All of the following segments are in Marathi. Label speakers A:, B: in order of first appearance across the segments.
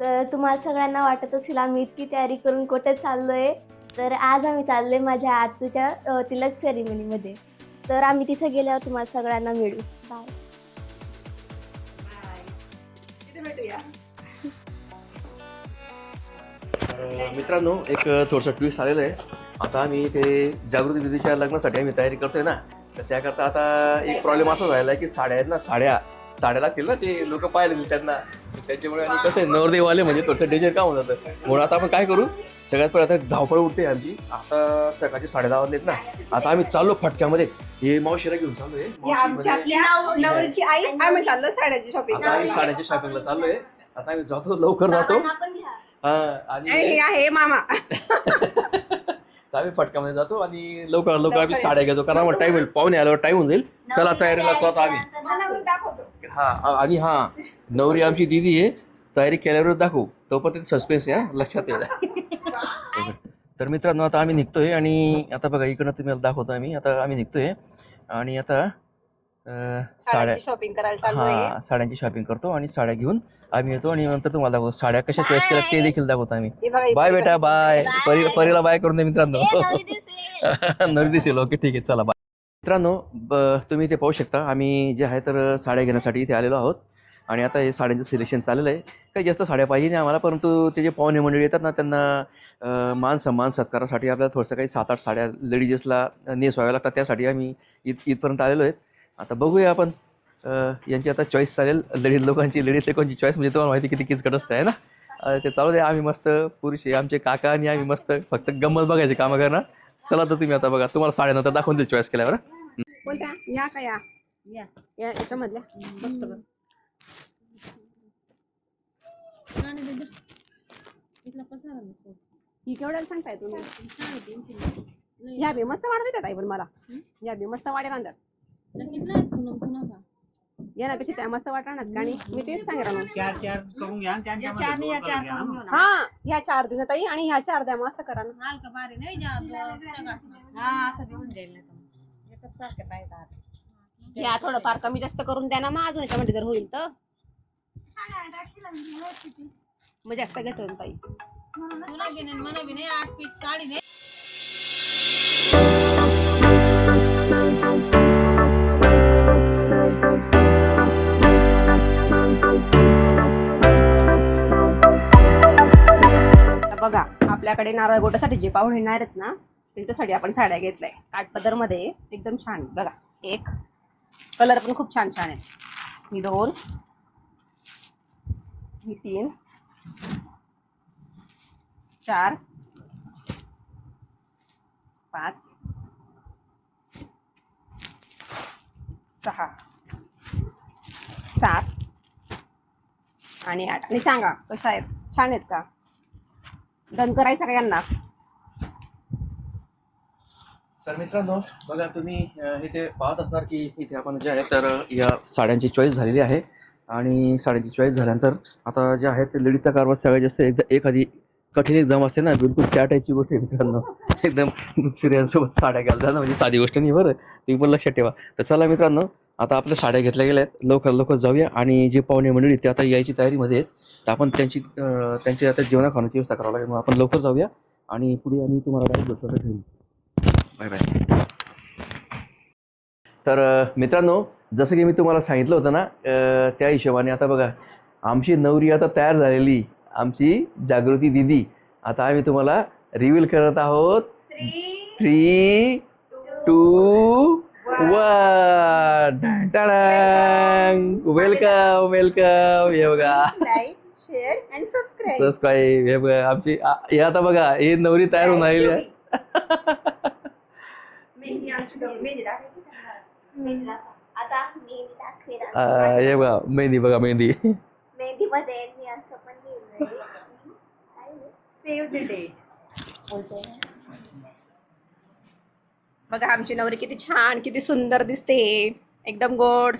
A: तर तुम्हाला सगळ्यांना वाटत असेल आम्ही इतकी तयारी करून कुठे चाललोय. तर आज आम्ही चाललोय माझ्या आत्तूच्या तिलक सेरेमनीमध्ये. तर आम्ही तिथे गेल्यावर तुम्हाला सगळ्यांना मिळू. बाय.
B: तिथे भेटूया.
C: मित्रांनो, एक थोडंसं ट्विस्ट आलेलं आहे. आता आम्ही ते जागृती दीदीच्या लग्नासाठी आम्ही तयारी करतोय ना, तर त्याकरता आता एक प्रॉब्लेम असा झाला आहे की साड्या आहेत ना, साड्या लागतील ना, ते लोक पाहिले त्यांना, त्याच्यामुळे आणि कसं आहे नवरदेवाले म्हणजे थोडंसं डेंजर काम होत जातं. म्हणून आता आपण काय करू, सगळ्यात पहिले आता धावपळ उठते आमची. आता सकाळचे 10:30 वाजलेत ना, आता आम्ही चाललो फटक्यामध्ये. हे मावशीला घेऊन चालू
B: आमच्यातल्या नवरीची आई आम्ही चाललो साड्याची शॉपिंग.
C: आता आम्ही साड्याच्या शॉपिंगला चाललोय. आता आम्ही जातो, लवकर जातो. आणि
B: हे आहे मामा.
C: आम्ही फटक्यामध्ये जातो आणि लवकर आम्ही साड्या घेतो, कारण आम्हाला टाइम होईल, पाहुणे आल्यावर टाइम होऊन जाईल. चला तयारीला स्वतः आम्ही. आणि नवरी आमची दीदी आहे, तयारी केल्यावर दाखवू, तोपर्यंत सस्पेन्स आहे, लक्षात येईल. तर मित्रांनो, आता आम्ही निघतोय आणि आता बघा इकडनं तुम्ही दाखवतो आम्ही निघतोय आणि आता साड्या
B: शॉपिंग करायला चाललोय.
C: साड्यांची शॉपिंग करतो आणि साड्या घेऊन आम्ही येतो आणि नंतर तुम्हाला दाखवतो साड्या कशा चॉईस केल्या ते देखील दाखवतो आम्ही. बाय बेटा, बाय. परीला बाय करून दे मित्रांनो. नवी दिसेल. ओके, ठीक आहे, चला बाय. मित्रांनो, तुम्ही इथे पाहू शकता, आम्ही जे आहे तर साड्या घेण्यासाठी इथे आलेलो आहोत आणि आता हे साड्यांचं सिलेक्शन चाललेलं आहे. काही जास्त साड्या पाहिजे नाही आम्हाला, परंतु ते जे पाहुणे मंडळी येतात ना, त्यांना मान सन्मान सत्कारासाठी आपल्याला थोडंसं काही 7-8 साड्या लेडीजेसला नेसवाव्या लागतात, त्यासाठी आम्ही इथपर्यंत आलेलो आहेत. आता बघूया आपण यांची आता चॉईस चालेल. लेडीज लोकांची चॉईस म्हणजे तुम्हाला माहिती किती किचकट असतं आहे ना. ते चालू दे, आम्ही मस्त पुरुष आहे, आमचे काका आणि आम्ही मस्त फक्त गंमत बघायची कामं करणार. चला तर तुम्ही आता बघा, तुम्हाला साड्यानंतर दाखवून देईल चॉईस केल्यावर.
B: कोणत्या या का या याच्यामधल्या ही केवढ्याला सांगताय तुम्ही? या बी मस्त वाढ देतात आई, पण मला या बी मस्त वाड्या राहतात. येण्यापेक्षा त्या मस्त वाटणार गाणी. मी तेच सांगणार हा, ह्या 4 दिवसात आई आणि ह्या 4 द्या, मग असं करा ना. या थोडंफार कमी जास्त करून द्या ना, मग अजून याच्यामध्ये जर होईल तर मग जास्त घेतो ताई. बघा, आपल्याकडे नारळ गोटासाठी जे पाहुणे येणार आहेत ना, त्याच्यासाठी आपण साड्या घेतलाय काठपदर मध्ये, एकदम छान. बघा, एक कलर पण खूप छान आहे. ही 2, ही 3, 4, 5, 6, 7 आणि 8. आणि सांगा कशा आहेत, छान आहेत का? डन करायचं का यांना?
C: तर मित्रांनो, बघा तुम्ही इथे पाहत असणार की इथे आपण जे आहे तर या साड्यांची चॉईस झालेली आहे आणि साड्यांची चॉईस झाल्यानंतर आता जे आहे ते लेडीजचा कारभार सगळ्यात जास्त एखादी कठीण एक्झाम असते ना, बिलकुल त्या टाईपची गोष्ट आहे मित्रांनो. एकदम स्त्रियांसोबत साड्या घालतात ना, म्हणजे साधी गोष्ट नाही बरं, ती पण लक्षात ठेवा. तर चला मित्रांनो, आता आपल्या साड्या घेतल्या गेल्या आहेत, लवकर जाऊया आणि जे पाहुणे मंडळी ते आता यायची तयारीमध्ये आहेत, तर आपण त्यांची आता जेवणा खाण्याची व्यवस्था करावं लागेल. मग आपण लवकर जाऊया आणि पुढे आम्ही तुम्हाला डायरेक्ट भेटतो. ठेवू. Bye bye. तर मित्रांनो, जसं की मी तुम्हाला सांगितलं होतं ना, त्या हिशोबाने आता बघा आमची नवरी आता तयार झालेली, आमची जागृती दीदी. आता आम्ही तुम्हाला रिव्हील करत आहोत. 3, 2, 1. वेलकम. हे बघा,
B: शेअर अँड
C: सबस्क्राईब. हे बघा आमची हे आता बघा, हे नवरी तयार होऊन आलेली आहे. हे बघा मेहंदी, बघा मेहंदी
A: मेहंदीमध्ये मी असं पण लिहिलंय,
B: सेव्ह द डेट. बघा आमची नवरी किती छान, किती सुंदर दिसते, एकदम गोड.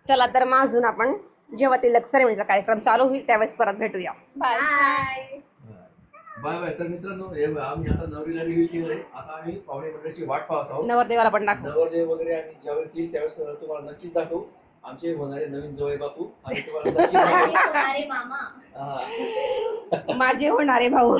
B: चला तर मग अजून आपण जेव्हा तिलक सेरेमनीचा कार्यक्रम चालू होईल त्यावेळेस परत भेटूया. Bye
C: bye. तर मित्रांनो, आम्ही आता नवरीला रिव्हील केलं आहे. आता आम्ही पाहुणे मंडळीची वाट पाहत आहोत.
B: नवरदेवाला पण दाखवू.
C: नवरदेव वगैरे आम्ही ज्यावेळेस येईल त्यावेळेस तुम्हाला नक्कीच दाखवू. आमचे होणारे नवीन जवळ बापू आणि तुम्हाला
A: अरे मामा
B: माझे होणारे भाऊ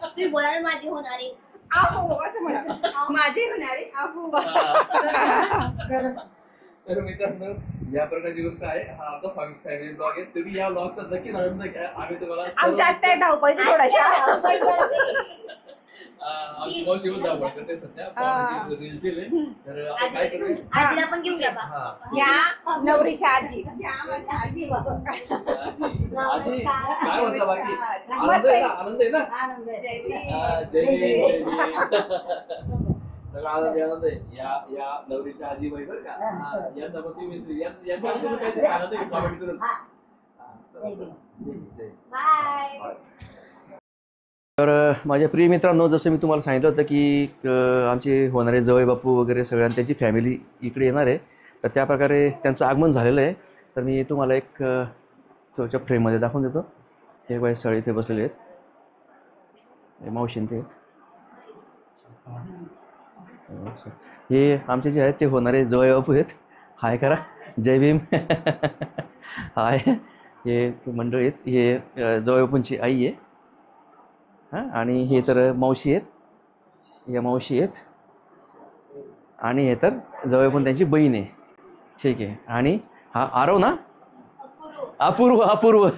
A: तुम्ही बोला ना माझी होणारी
B: आहो असं म्हणा माझे होणारे आहो
C: तर मित्रांनो या प्रकारची गोष्ट आहे. हा आमचा फॅमिली ब्लॉग आहे. तुम्ही या ब्लॉगचा नक्कीच आनंद घ्या. आम्ही तुम्हाला
B: आमच्या आत्या धावपळीत थोड्याशा
C: आमची मावशी पण धावपळ करते सध्या पाहुण्याची रील्स आहे. तर आपण काय करूया
A: आजीला पण घेऊन घ्या बा.
B: या नवरीच्या आजी
C: आजी काय म्हणता बाकी आनंद आहे ना आनंद आहे ना जय भीम जय भीम सगळा आनंद आहे. या नवरीच्या आजी बाई बरं का यांना पण तुम्ही यांच्या काहीतरी सांगत आहे कमेंट करून.
A: बाय.
C: तर माझ्या प्रिय मित्रांनो जसं मी तुम्हाला सांगितलं होतं की आमचे होणारे जवळ बापू वगैरे सगळ्यांनी त्यांची फॅमिली इकडे येणार आहे. तर त्या प्रकारे त्यांचं आगमन झालेलं आहे. तर मी तुम्हाला एक थोड्याच्या फ्रेममध्ये दाखवून देतो. हे बाई सगळे इथे बसलेले आहेत. हे मावशीन ते हे आमचे जे आहेत ते होणारे जवळ बापू आहेत. हाय करा जय भीम हाय. हे मंडळी आहेत. हे जवळ बापूंची आई आहे हां आणि हे तर मावशी आहेत. या मावशी आहेत आणि हे तर जवळ पण त्यांची बहीण आहे. ठीक आहे. आणि हा आरव ना अपूर्व अपूर्व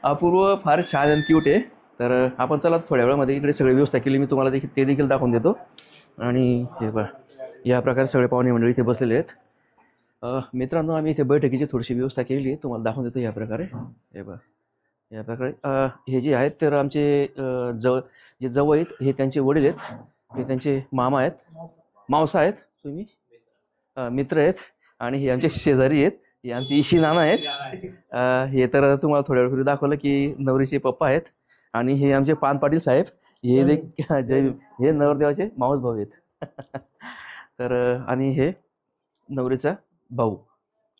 C: अपूर्व फार छान आणि क्यूट आहे. तर आपण चला थोड्या वेळामध्ये इकडे सगळी व्यवस्था केली मी तुम्हाला ते देखील दाखवून देतो. आणि हे बघा या प्रकारे सगळे पाहुणे मंडळी इथे बसलेले आहेत. मित्रांनो आम्ही इथे बैठकीची थोडीशी व्यवस्था केली आहे तुम्हाला दाखवून देतो. या प्रकारे हे बघा या प्रकारे हे जे आहेत तर आमचे जे जवळ आहेत हे त्यांचे वडील आहेत. हे त्यांचे मामा आहेत मावसा आहेत तुम्ही मित्र आहेत. आणि हे आमचे शेजारी आहेत. हे आमचे इशी नाना आहेत. हे तर तुम्हाला थोड्या वेळपूर्वी दाखवलं की नवरीचे पप्पा आहेत. आणि हे आमचे पान पाटील साहेब हे हे नवरदेवाचे मावस भाऊ आहेत. तर आणि हे नवरीचा भाऊ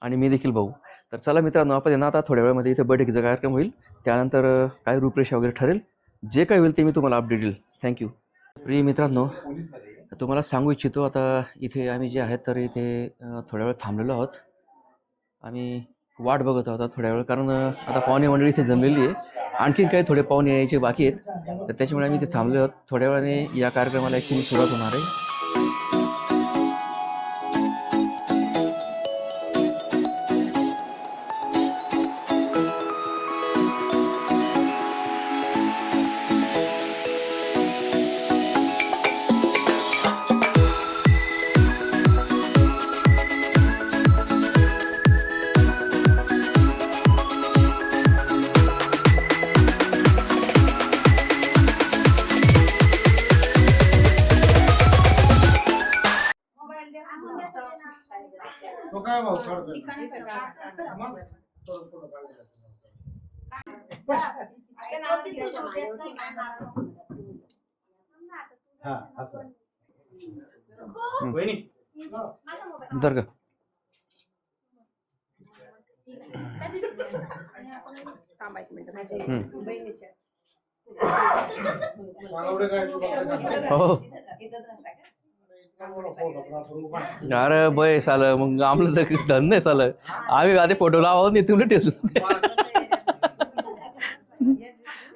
C: आणि मी देखील भाऊ. तर चला मित्रांनो आपण यांना आता थोड्या वेळामध्ये इथे बैठकीचा कार्यक्रम होईल. त्यानंतर काय रूपरेषा वगैरे ठरेल जे काही होईल ते मी तुम्हाला अपडेट देईल. थँक्यू. प्रिय मित्रांनो तुम्हाला सांगू इच्छितो आता इथे आम्ही जे आहेत तर इथे थोड्या वेळ थांबलेलो आहोत. आम्ही वाट बघत आहोत थोड्या वेळ कारण आता पाहुणे मंडळी इथे जमलेली आहे. आणखीन काही थोडे पाहुणे यायचे बाकी आहेत. तर त्याच्यामुळे आम्ही इथे थांबलो आहोत. थोड्या वेळाने या कार्यक्रमाला ॲक्च्युली सुरुवात होणार आहे.
D: तो काय भाऊ खर्च हा असं वहिनी
C: तर का
B: थांबा एक मिनिट बहिणीच्या
D: एवढे काय
C: हो अरे बय सालं मग आम्हाला तर धन नाही सालं आम्ही आधी फोटो लावा नाही तुला टेसून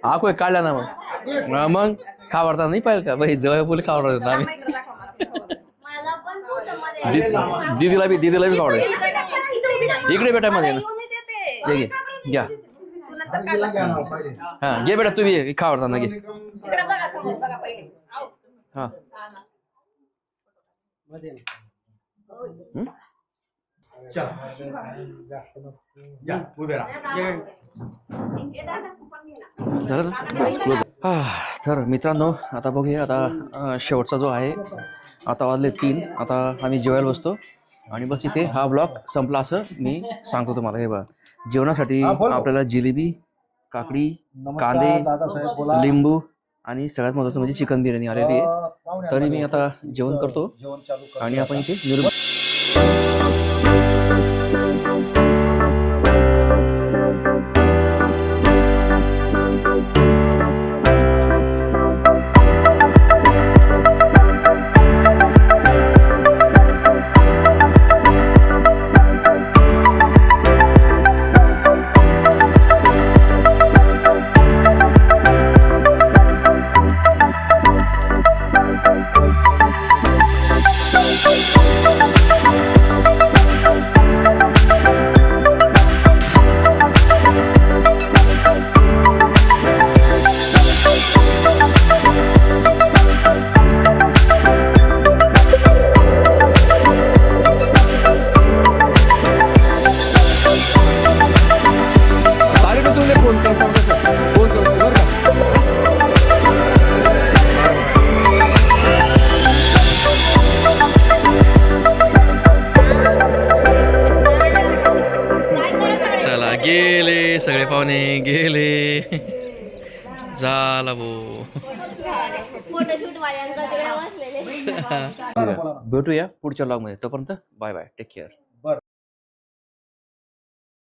C: हा कोय काढला ना मग खावडता नाही पाहिजे का बाई जवळ बोल खावडत आम्ही
A: मला पण फोटोमध्ये
C: दीदीला बी खावडत इकडे बेटा मध्ये घे घ्या हा घे बेटा तुम्ही खावडता घे हा तर मित्रांनो आता बघूया आता शेवटचा जो आहे आता वाजले 3 आता आम्ही जेवायला बसतो आणि बस इथे हा ब्लॉग संपला असं मी सांगतो तुम्हाला. हे बघा जेवणासाठी आपल्याला जिलेबी काकडी कांदे लिंबू आणि सगळ्यात महत्त्वाचं म्हणजे चिकन बिर्याणी आलेली आहे. तरी मी आता जेवण करतो आणि आपण इथे गेले सगळे पाहुणे गेले. झाला भाऊ.
A: फोटोशूट वाले अंकल तिकडे बसलेले.
C: भेटूया पुढच्या व्लॉग मध्ये. तोपर्यंत बाय बाय, टेक केअर.